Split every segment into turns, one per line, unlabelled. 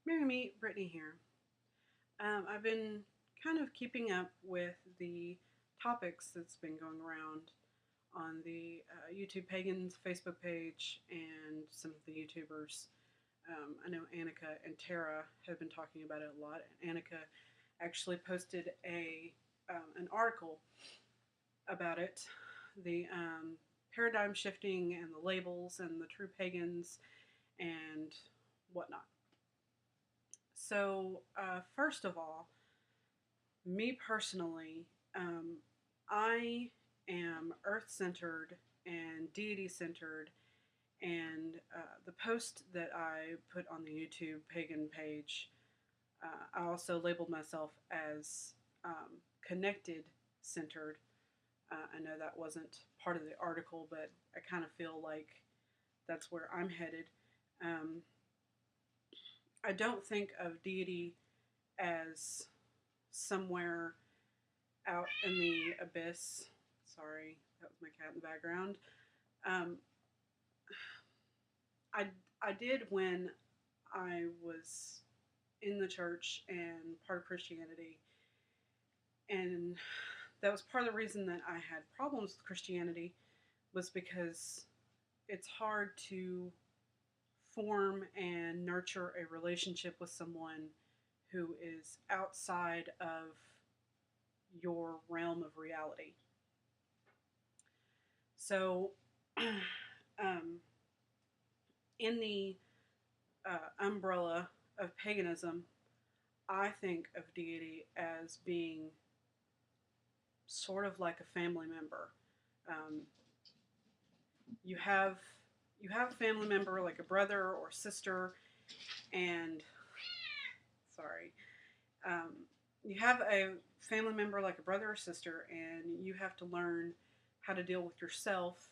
Mary Meet, Brittany here. I've been kind of keeping up with the topics that's been going around on the YouTube Pagans Facebook page and some of the YouTubers. I know Annika and Tara have been talking about it a lot. Annika actually posted an article about it, the paradigm shifting and the labels and the true pagans and whatnot. So, first of all, me personally, I am earth centered and deity centered, and the post that I put on the YouTube pagan page, I also labeled myself as connected centered. I know that wasn't part of the article, but I kind of feel like that's where I'm headed. Um, I don't think of deity as somewhere out in the abyss. Sorry, that was my cat in the background. Um, I I did when I was in the church and part of Christianity, and that was part of the reason that I had problems with Christianity was because it's hard to form and nurture a relationship with someone who is outside of your realm of reality. So, um, in the umbrella of paganism, I think of deity as being sort of like a family member. Um, you have you have a family member like a brother or sister, and sorry, um, you have a family member like a brother or sister, and you have to learn how to deal with yourself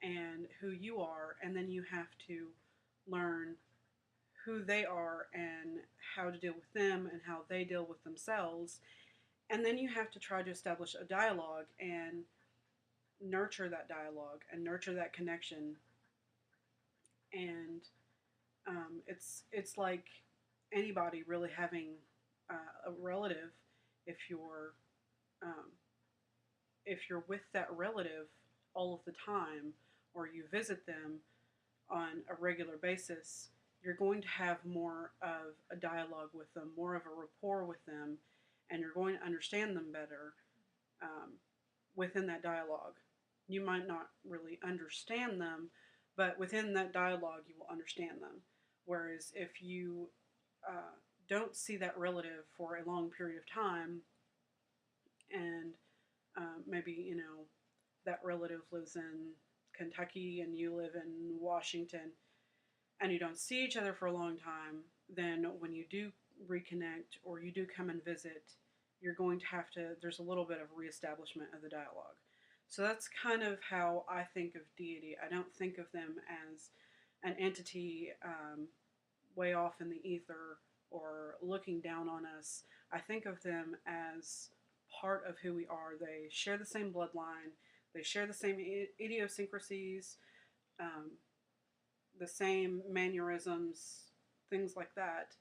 and who you are, and then you have to learn who they are and how to deal with them and how they deal with themselves. And then you have to try to establish a dialogue and nurture that dialogue and nurture that connection. And it's like anybody really having a relative. If you're um, if you're with that relative all of the time, or you visit them on a regular basis, you're going to have more of a dialogue with them, more of a rapport with them, and you're going to understand them better um, within that dialogue. You might not really understand them, but within that dialogue, you will understand them. Whereas if you uh, don't see that relative for a long period of time, and maybe that relative lives in Kentucky and you live in Washington, and you don't see each other for a long time, then when you do reconnect or you do come and visit, you're going to have to, there's a little bit of reestablishment of the dialogue. So that's kind of how I think of deity. I don't think of them as an entity way off in the ether or looking down on us. I think of them as part of who we are. They share the same bloodline, they share the same idiosyncrasies, um, the same mannerisms, things like that,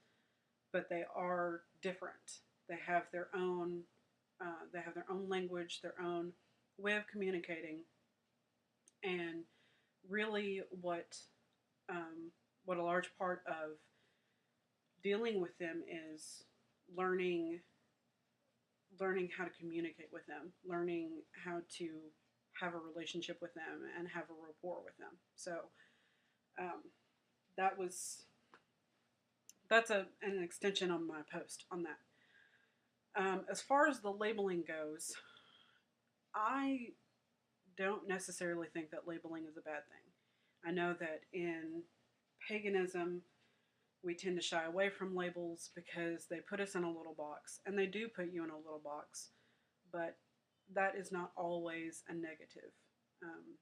but they are different. They have their own. They have their own language, their own way of communicating, and really, what a large part of dealing with them is learning learning how to communicate with them, learning how to have a relationship with them and have a rapport with them. So um, that was an extension on my post on that. As far as the labeling goes, I don't necessarily think that labeling is a bad thing. I know that in paganism, we tend to shy away from labels because they put us in a little box, and they do put you in a little box, but that is not always a negative. Um,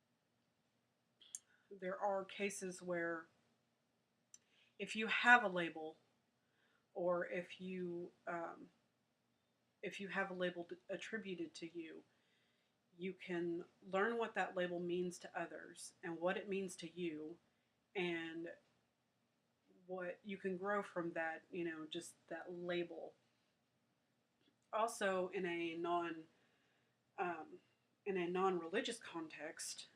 there are cases where if you have a label, or if you have a label attributed to you, you can learn what that label means to others and what it means to you, and what you can grow from that, just that label. Also, um, in a non-religious context,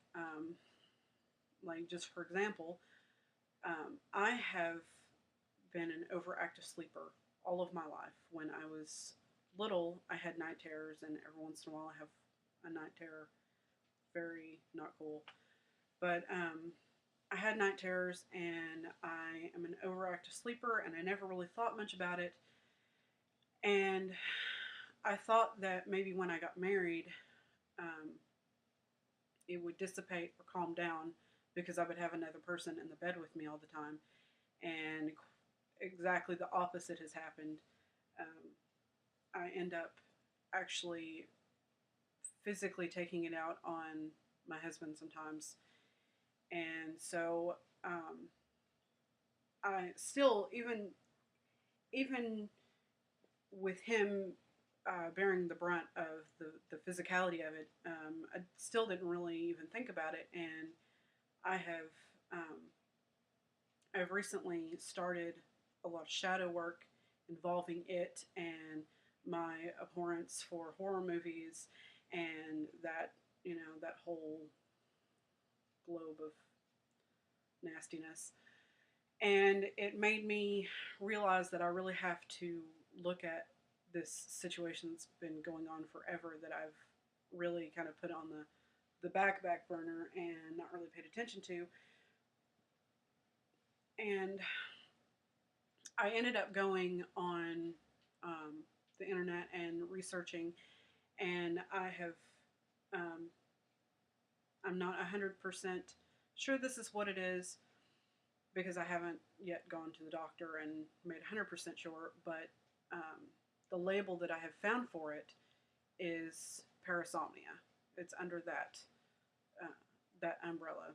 like just for example, I have been an overactive sleeper all of my life. When I was little, I had night terrors, and every once in a while, I have a night terror. Very not cool. But I had night terrors, and I am an overactive sleeper, and I never really thought much about it. And I thought that maybe when I got married, um, it would dissipate or calm down because I would have another person in the bed with me all the time. And exactly the opposite has happened. Um, I end up actually physically taking it out on my husband sometimes. And so I still, even with him bearing the brunt of the physicality of it, I still didn't really even think about it. And I have I've recently started a lot of shadow work involving it and my abhorrence for horror movies and that whole globe of nastiness. And it made me realize that I really have to look at this situation that's been going on forever, that I've really kind of put on the back burner and not really paid attention to. And I ended up going on the internet and researching, and um, I'm not 100% sure this is what it is because I haven't yet gone to the doctor and made 100% sure, but the label that I have found for it is parasomnia. It's under that umbrella.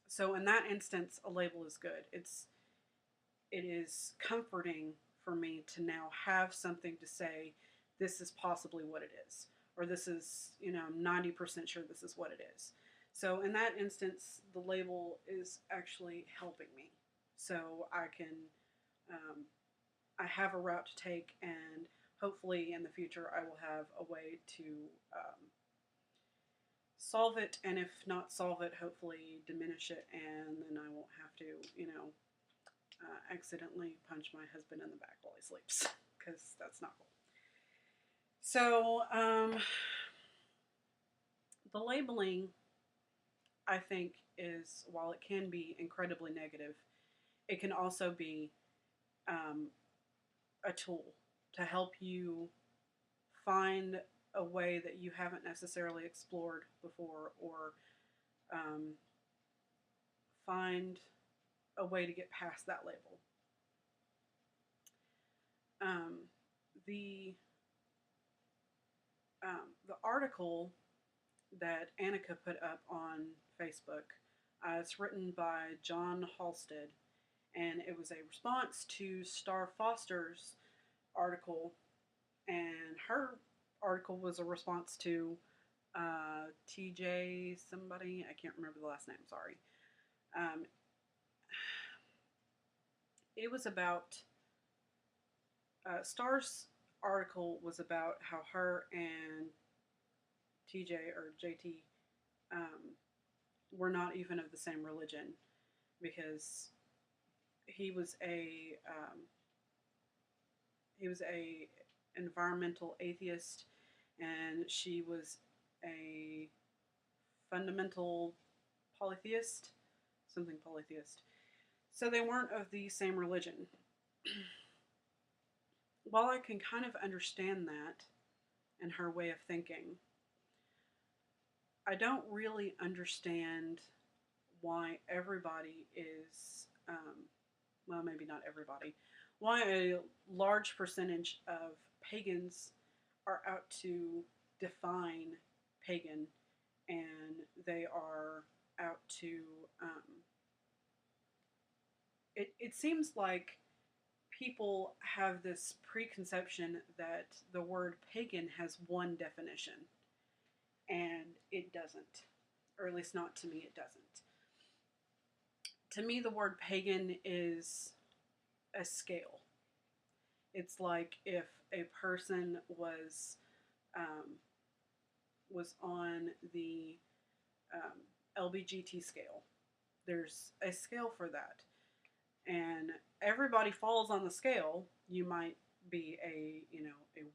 So in that instance, a label is good. It is comforting for me to now have something to say, this is possibly what it is, or this is, I'm 90% sure this is what it is. So in that instance, the label is actually helping me. So um, I have a route to take, and hopefully in the future I will have a way to solve it, and if not solve it, hopefully diminish it, and then I won't have to, accidentally punch my husband in the back while he sleeps, because that's not cool. So, the labeling, I think, is, while it can be incredibly negative, it can also be um, a tool to help you find a way that you haven't necessarily explored before, or um, find a way to get past that label. Um, the the article that Annika put up on Facebook, it's written by John Halstead, and it was a response to Star Foster's article, and her article was a response to TJ somebody. I can't remember the last name, sorry. Um, it was about Star's article was about how her and TJ, or JT, um, were not even of the same religion, because he was a environmental atheist, and she was a fundamental polytheist, something polytheist. So they weren't of the same religion. While I can kind of understand that and her way of thinking, I don't really understand why everybody is, well, maybe not everybody, why a large percentage of pagans are out to define pagan, and they are out to, it seems like people have this preconception that the word pagan has one definition, and it doesn't. Or at least not to me, it doesn't. To me, the word pagan is a scale. It's like if a person um, was on the LBGT scale. There's a scale for that, and everybody falls on the scale. You might be a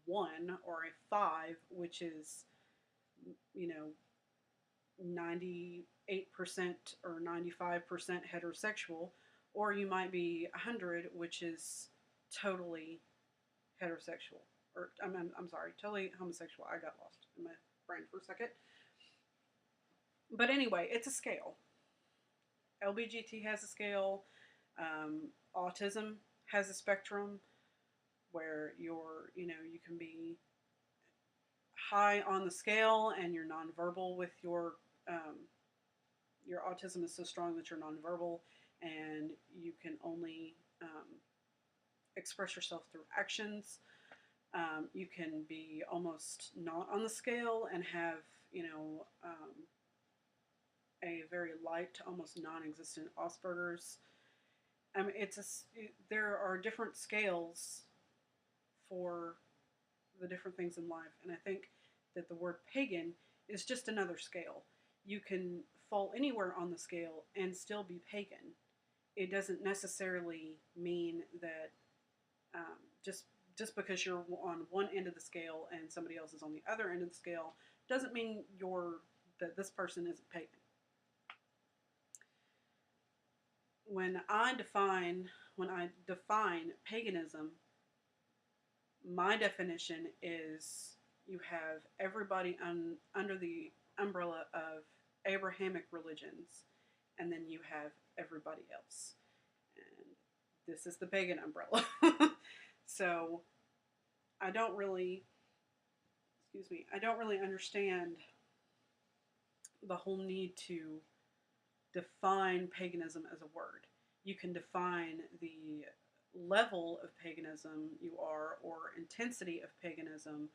1 or a 5, which is, you know 98% or 95% heterosexual, or you might be 100, which is totally heterosexual, or I'm sorry, totally homosexual. I got lost in my brain for a second. But anyway, it's a scale. LBGT has a scale. Autism has a spectrum where you can be high on the scale and you're nonverbal with your autism is so strong that you're nonverbal and you can only express yourself through actions. You can be almost not on the scale and have, a very light to almost non-existent Asperger's. There are different scales for the different things in life, and I think that the word pagan is just another scale. You can fall anywhere on the scale and still be pagan. It doesn't necessarily mean that just because you're on one end of the scale and somebody else is on the other end of the scale doesn't mean that this person isn't pagan. When I define paganism, my definition is you have everybody under the umbrella of Abrahamic religions, and then you have everybody else. And this is the pagan umbrella. So I don't really, I don't really understand the whole need to define paganism as a word. You can define the level of paganism you are, or intensity of paganism,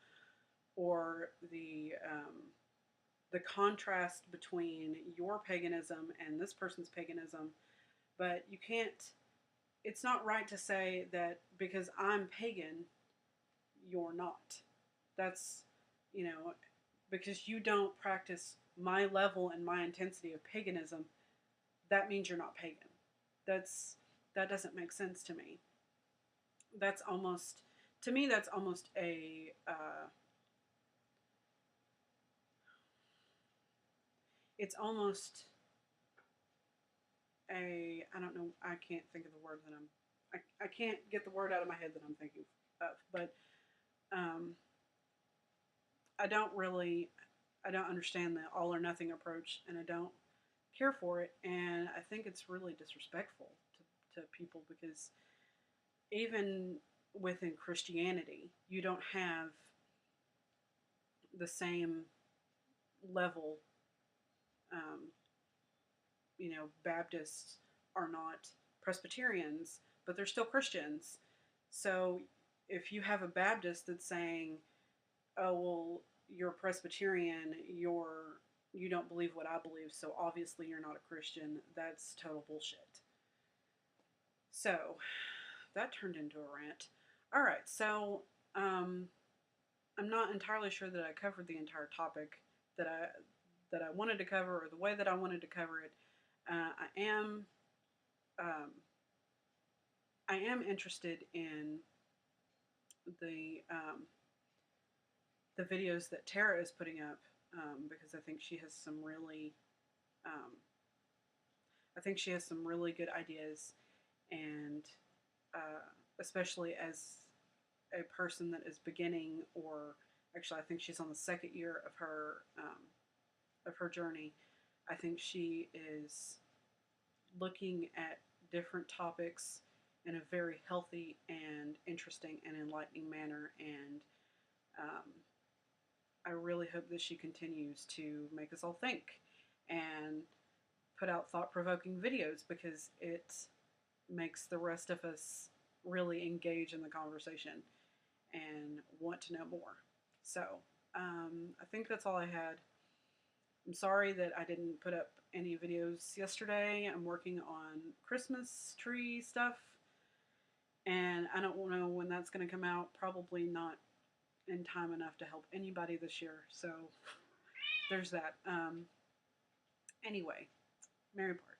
or the contrast between your paganism and this person's paganism, but you can't. It's not right to say that because I'm pagan, you're not. That's because you don't practice my level and my intensity of paganism, that means you're not pagan. That doesn't make sense to me. That's almost to me that's almost a it's almost I don't know, I can't think of the word that I can't get the word out of my head that I'm thinking of, but um, I don't really I don't understand the all or nothing approach, and I don't care for it, and I think it's really disrespectful to people because even within Christianity, you don't have the same level. Um, Baptists are not Presbyterians, but they're still Christians. So if you have a Baptist that's saying, "Oh well, you're a Presbyterian, you don't believe what I believe, so obviously you're not a Christian," that's total bullshit. So that turned into a rant. All right, so I'm not entirely sure that I covered the entire topic that I wanted to cover, or the way that I wanted to cover it. Um, I am interested in the um, the videos that Tara is putting up, because I think she has some really um, good ideas, and especially as a person that is beginning, or actually I think she's on the second year of her journey. I think she is looking at different topics in a very healthy and interesting and enlightening manner, and um, I really hope that she continues to make us all think and put out thought-provoking videos, because it makes the rest of us really engage in the conversation and want to know more. So I think that's all I had. I'm sorry that I didn't put up any videos yesterday. I'm working on Christmas tree stuff, and I don't know when that's going to come out. Probably not in time enough to help anybody this year. So there's that. Anyway, Mary Park.